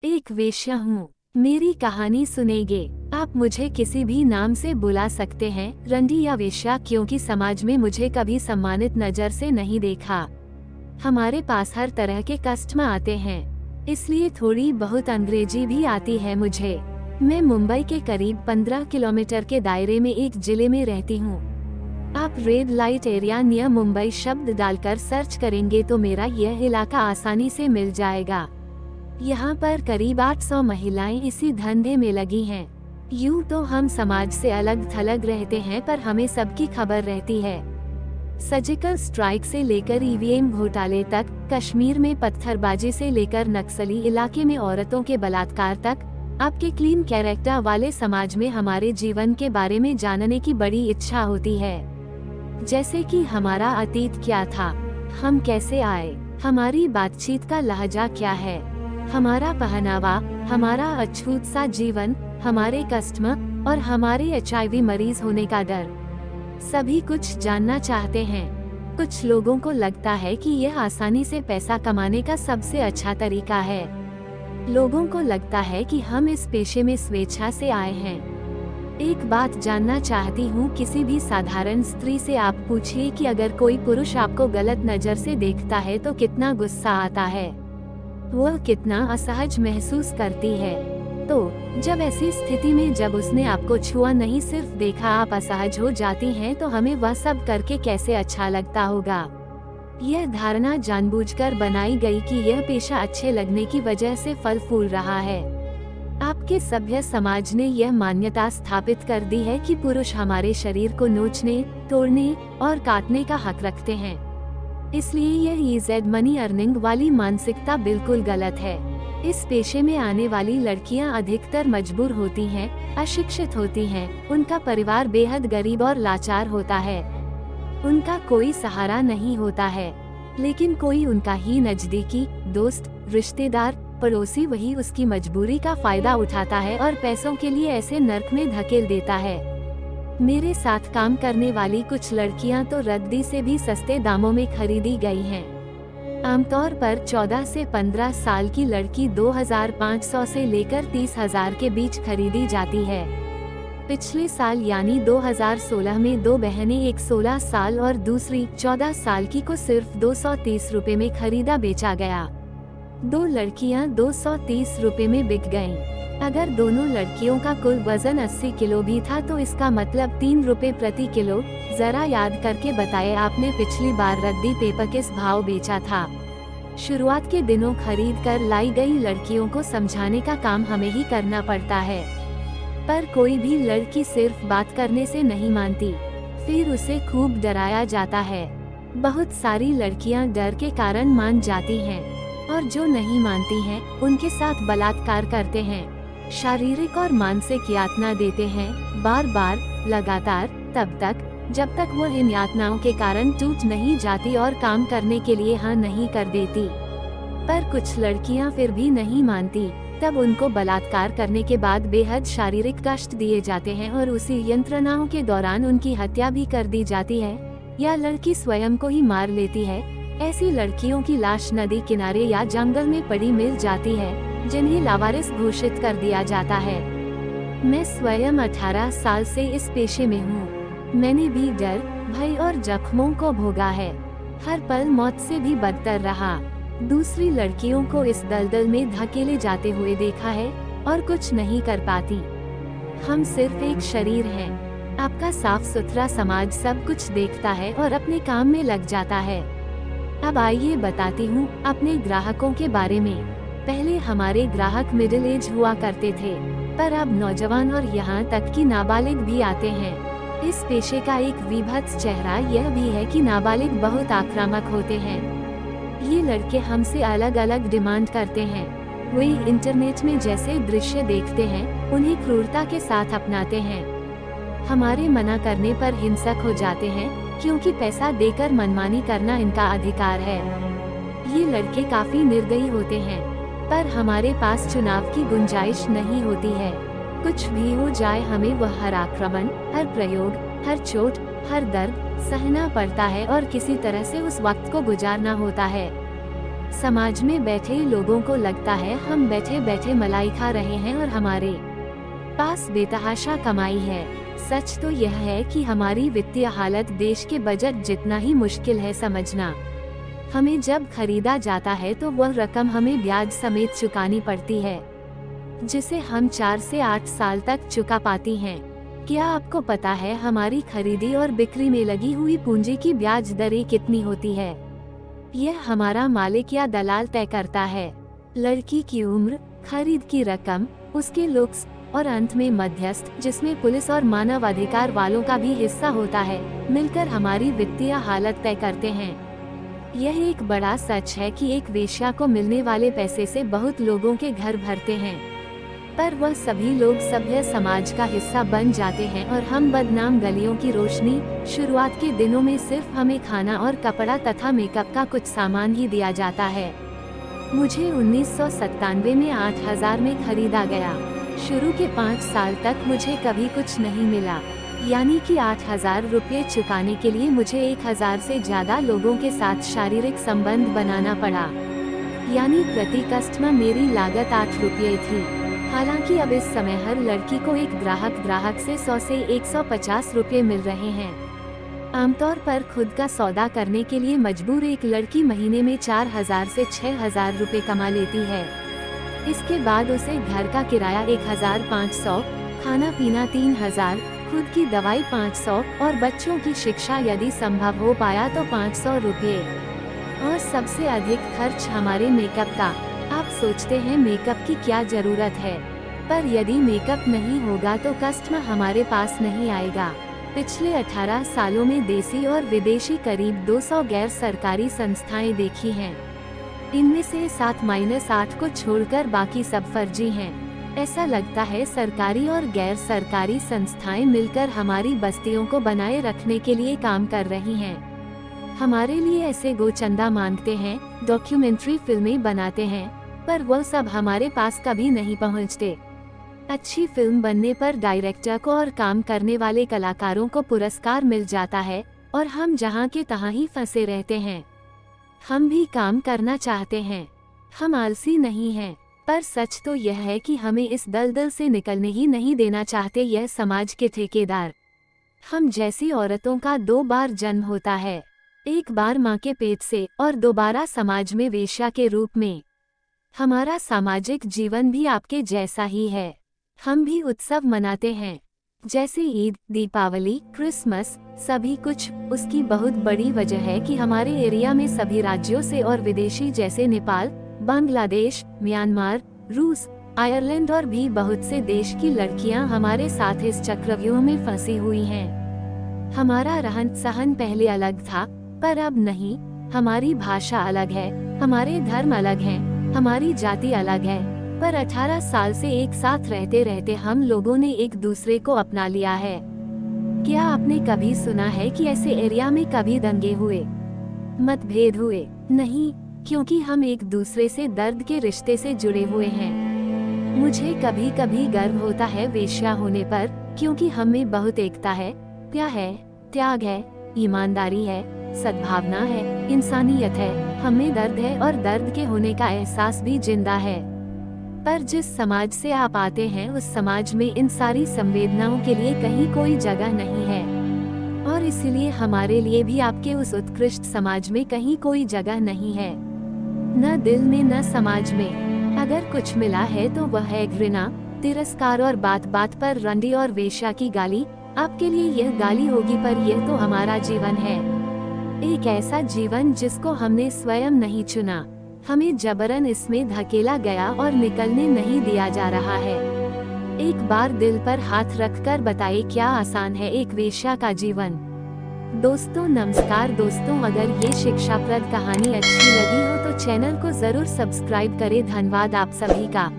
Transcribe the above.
एक वेश्या हूँ। मेरी कहानी सुनेंगे। आप मुझे किसी भी नाम से बुला सकते हैं, रंडी या वेश्या, क्योंकि समाज में मुझे कभी सम्मानित नजर से नहीं देखा। हमारे पास हर तरह के कस्टमर आते हैं, इसलिए थोड़ी बहुत अंग्रेजी भी आती है मुझे। मैं मुंबई के करीब 15 किलोमीटर के दायरे में एक जिले में रहती हूँ। आप red light area near Mumbai शब्द डालकर सर्च करेंगे तो मेरा यह इलाका आसानी से मिल जाएगा। यहाँ पर करीब 800 महिलाएं इसी धंधे में लगी हैं। यूं तो हम समाज से अलग थलग रहते हैं, पर हमें सबकी खबर रहती है। सर्जिकल स्ट्राइक से लेकर ईवीएम घोटाले तक, कश्मीर में पत्थरबाजी से लेकर नक्सली इलाके में औरतों के बलात्कार तक, आपके क्लीन कैरेक्टर वाले समाज में हमारे जीवन के बारे में जानने की बड़ी इच्छा होती है। जैसे कि हमारा अतीत क्या था, हम कैसे आए, हमारी बातचीत का लहजा क्या है, हमारा पहनावा, हमारा अछूत सा जीवन, हमारे कस्टमर और हमारे एचआईवी मरीज होने का डर। सभी कुछ जानना चाहते हैं। कुछ लोगों को लगता है कि यह आसानी से पैसा कमाने का सबसे अच्छा तरीका है। लोगों को लगता है कि हम इस पेशे में स्वेच्छा से आए हैं। एक बात जानना चाहती हूँ, किसी भी साधारण स्त्री से आप पूछिए कि अगर कोई पुरुष आपको गलत नजर से देखता है तो कितना गुस्सा आता है, वह कितना असहज महसूस करती है। तो जब ऐसी स्थिति में जब उसने आपको छुआ नहीं, सिर्फ देखा, आप असहज हो जाती हैं, तो हमें वह सब करके कैसे अच्छा लगता होगा। यह धारणा जानबूझकर बनाई गई कि यह पेशा अच्छे लगने की वजह से फल फूल रहा है। आपके सभ्य समाज ने यह मान्यता स्थापित कर दी है कि पुरुष हमारे शरीर को नोचने, तोड़ने और काटने का हक रखते हैं। इसलिए यह ईज़ेड मनी अर्निंग वाली मानसिकता बिल्कुल गलत है। इस पेशे में आने वाली लड़कियां अधिकतर मजबूर होती हैं, अशिक्षित होती हैं, उनका परिवार बेहद गरीब और लाचार होता है, उनका कोई सहारा नहीं होता है, लेकिन कोई उनका ही नजदीकी दोस्त, रिश्तेदार, पड़ोसी वही उसकी मजबूरी का फायदा उठाता है और पैसों के लिए ऐसे नर्क में धकेल देता है। मेरे साथ काम करने वाली कुछ लड़कियां तो रद्दी से भी सस्ते दामों में खरीदी गई हैं। आमतौर पर 14 से 15 साल की लड़की 2500 से लेकर 30,000 के बीच खरीदी जाती है। पिछले साल यानी 2016 में दो बहनें, एक 16 साल और दूसरी 14 साल की, को सिर्फ 230 रुपए में खरीदा बेचा गया। दो लड़कियां 230 रुपए में बिक गईं। अगर दोनों लड़कियों का कुल वजन 80 किलो भी था तो इसका मतलब 3 रुपए प्रति किलो। जरा याद करके बताएं, आपने पिछली बार रद्दी पेपर किस भाव बेचा था। शुरुआत के दिनों खरीद कर लाई गई लड़कियों को समझाने का काम हमें ही करना पड़ता है, पर कोई भी लड़की सिर्फ बात करने से नहीं मानती, फिर उसे खूब डराया जाता है। बहुत सारी लड़कियां डर के कारण मान जाती हैं, और जो नहीं मानती हैं, उनके साथ बलात्कार करते हैं, शारीरिक और मानसिक यातना देते हैं, बार बार, लगातार, तब तक जब तक वो इन यातनाओं के कारण टूट नहीं जाती और काम करने के लिए हाँ नहीं कर देती। पर कुछ लड़कियां फिर भी नहीं मानती, तब उनको बलात्कार करने के बाद बेहद शारीरिक कष्ट दिए जाते हैं और उसी यंत्रणाओं के दौरान उनकी हत्या भी कर दी जाती है, या लड़की स्वयं को ही मार लेती है। ऐसी लड़कियों की लाश नदी किनारे या जंगल में पड़ी मिल जाती है, जिन्हें लावारिस घोषित कर दिया जाता है। मैं स्वयं 18 साल से इस पेशे में हूँ। मैंने भी डर, भय और जख्मों को भोगा है, हर पल मौत से भी बदतर रहा। दूसरी लड़कियों को इस दलदल में धकेले जाते हुए देखा है और कुछ नहीं कर पाती। हम सिर्फ एक शरीर हैं। आपका साफ सुथरा समाज सब कुछ देखता है और अपने काम में लग जाता है। अब आइए बताती हूँ अपने ग्राहकों के बारे में। पहले हमारे ग्राहक मिडिल एज हुआ करते थे, पर अब नौजवान और यहाँ तक कि नाबालिग भी आते हैं। इस पेशे का एक विभत्स चेहरा यह भी है कि नाबालिग बहुत आक्रामक होते हैं। ये लड़के हमसे अलग अलग डिमांड करते हैं। वे इंटरनेट में जैसे दृश्य देखते हैं, उन्हें क्रूरता के साथ अपनाते हैं। हमारे मना करने पर हिंसक हो जाते हैं, क्योंकि पैसा देकर मनमानी करना इनका अधिकार है। ये लड़के काफी निर्दयी होते हैं, पर हमारे पास चुनाव की गुंजाइश नहीं होती है। कुछ भी हो जाए, हमें वह हर आक्रमण, हर प्रयोग, हर चोट, हर दर्द सहना पड़ता है और किसी तरह से उस वक्त को गुजारना होता है। समाज में बैठे लोगों को लगता है हम बैठे बैठे मलाई खा रहे हैं और हमारे पास बेतहाशा कमाई है। सच तो यह है कि हमारी वित्तीय हालत देश के बजट जितना ही मुश्किल है समझना। हमें जब खरीदा जाता है तो वह रकम हमें ब्याज समेत चुकानी पड़ती है, जिसे हम 4 से 8 साल तक चुका पाती हैं। क्या आपको पता है हमारी खरीदी और बिक्री में लगी हुई पूंजी की ब्याज दरें कितनी होती है? यह हमारा मालिक या दलाल तय करता है। लड़की की उम्र, खरीद की रकम, उसके लुक्स और अंत में मध्यस्थ, जिसमें पुलिस और मानव अधिकार वालों का भी हिस्सा होता है, मिलकर हमारी वित्तीय हालत तय करते हैं। यह एक बड़ा सच है कि एक वेश्या को मिलने वाले पैसे से बहुत लोगों के घर भरते हैं, पर वह सभी लोग सभ्य समाज का हिस्सा बन जाते हैं और हम बदनाम गलियों की रोशनी। शुरुआत के दिनों में सिर्फ हमें खाना और कपड़ा तथा मेकअप का कुछ सामान ही दिया जाता है। मुझे 1997 में 8,000 में खरीदा गया। शुरू के 5 साल तक मुझे कभी कुछ नहीं मिला, यानी कि 8,000 रुपये चुकाने के लिए मुझे 1,000 से ज्यादा लोगों के साथ शारीरिक संबंध बनाना पड़ा, यानी प्रति कस्टमर मेरी लागत 8 रुपये थी। हालांकि अब इस समय हर लड़की को एक ग्राहक से 100 से 150 रुपये मिल रहे हैं। आमतौर पर खुद का सौदा करने के लिए मजबूर एक लड़की महीने में 4,000 से 6,000 रुपये कमा लेती है। इसके बाद उसे घर का किराया 1,500, खाना पीना 3,000, खुद की दवाई 500 और बच्चों की शिक्षा यदि संभव हो पाया तो 500 रुपये। और सबसे अधिक खर्च हमारे मेकअप का। आप सोचते हैं मेकअप की क्या जरूरत है, पर यदि मेकअप नहीं होगा तो कस्टमर हमारे पास नहीं आएगा। पिछले 18 सालों में देसी और विदेशी करीब 200 गैर सरकारी संस्थाएं देखी हैं। इनमें से 7-8 को छोड़कर बाकी सब फर्जी हैं। ऐसा लगता है सरकारी और गैर सरकारी संस्थाएं मिलकर हमारी बस्तियों को बनाए रखने के लिए काम कर रही हैं। हमारे लिए ऐसे गोचंदा मांगते हैं, डॉक्यूमेंट्री फिल्में बनाते हैं, पर वह सब हमारे पास कभी नहीं पहुंचते। अच्छी फिल्म बनने पर डायरेक्टर को और काम करने वाले कलाकारों को पुरस्कार मिल जाता है और हम जहां के तहां ही फंसे रहते हैं। हम भी काम करना चाहते हैं, हम आलसी नहीं हैं, पर सच तो यह है कि हमें इस दलदल से निकलने ही नहीं देना चाहते यह समाज के ठेकेदार। हम जैसी औरतों का 2 बार जन्म होता है, एक बार माँ के पेट से और दोबारा समाज में वेश्या के रूप में। हमारा सामाजिक जीवन भी आपके जैसा ही है। हम भी उत्सव मनाते हैं, जैसे ईद, दीपावली, क्रिसमस, सभी कुछ। उसकी बहुत बड़ी वजह है कि हमारे एरिया में सभी राज्यों से और विदेशी जैसे नेपाल, बांग्लादेश, म्यांमार, रूस, आयरलैंड और भी बहुत से देश की लड़कियां हमारे साथ इस चक्रव्यूह में फंसी हुई हैं। हमारा रहन सहन पहले अलग था, पर अब नहीं। हमारी भाषा अलग है, हमारे धर्म अलग हैं, हमारी जाति अलग है, पर 18 साल से एक साथ रहते रहते हम लोगों ने एक दूसरे को अपना लिया है। क्या आपने कभी सुना है कि ऐसे एरिया में कभी दंगे हुए, मतभेद हुए? नहीं, क्योंकि हम एक दूसरे से दर्द के रिश्ते से जुड़े हुए हैं। मुझे कभी कभी गर्व होता है वेश्या होने पर, क्योंकि हम में बहुत एकता है, प्यार है, त्याग है, ईमानदारी है, सद्भावना है, इंसानियत है। हमें दर्द है और दर्द के होने का एहसास भी जिंदा है। पर जिस समाज से आप आते हैं उस समाज में इन सारी संवेदनाओं के लिए कहीं कोई जगह नहीं है, और इसलिए हमारे लिए भी आपके उस उत्कृष्ट समाज में कहीं कोई जगह नहीं है, न दिल में न समाज में। अगर कुछ मिला है तो वह है घृणा, तिरस्कार और बात बात पर रंडी और वेश्या की गाली। आपके लिए यह गाली होगी, पर यह तो हमारा जीवन है, एक ऐसा जीवन जिसको हमने स्वयं नहीं चुना। हमें जबरन इसमें धकेला गया और निकलने नहीं दिया जा रहा है। एक बार दिल पर हाथ रखकर बताइए क्या आसान है एक वेश्या का जीवन। दोस्तों नमस्कार दोस्तों, अगर ये शिक्षाप्रद कहानी अच्छी लगी हो तो चैनल को जरूर सब्सक्राइब करें। धन्यवाद आप सभी का।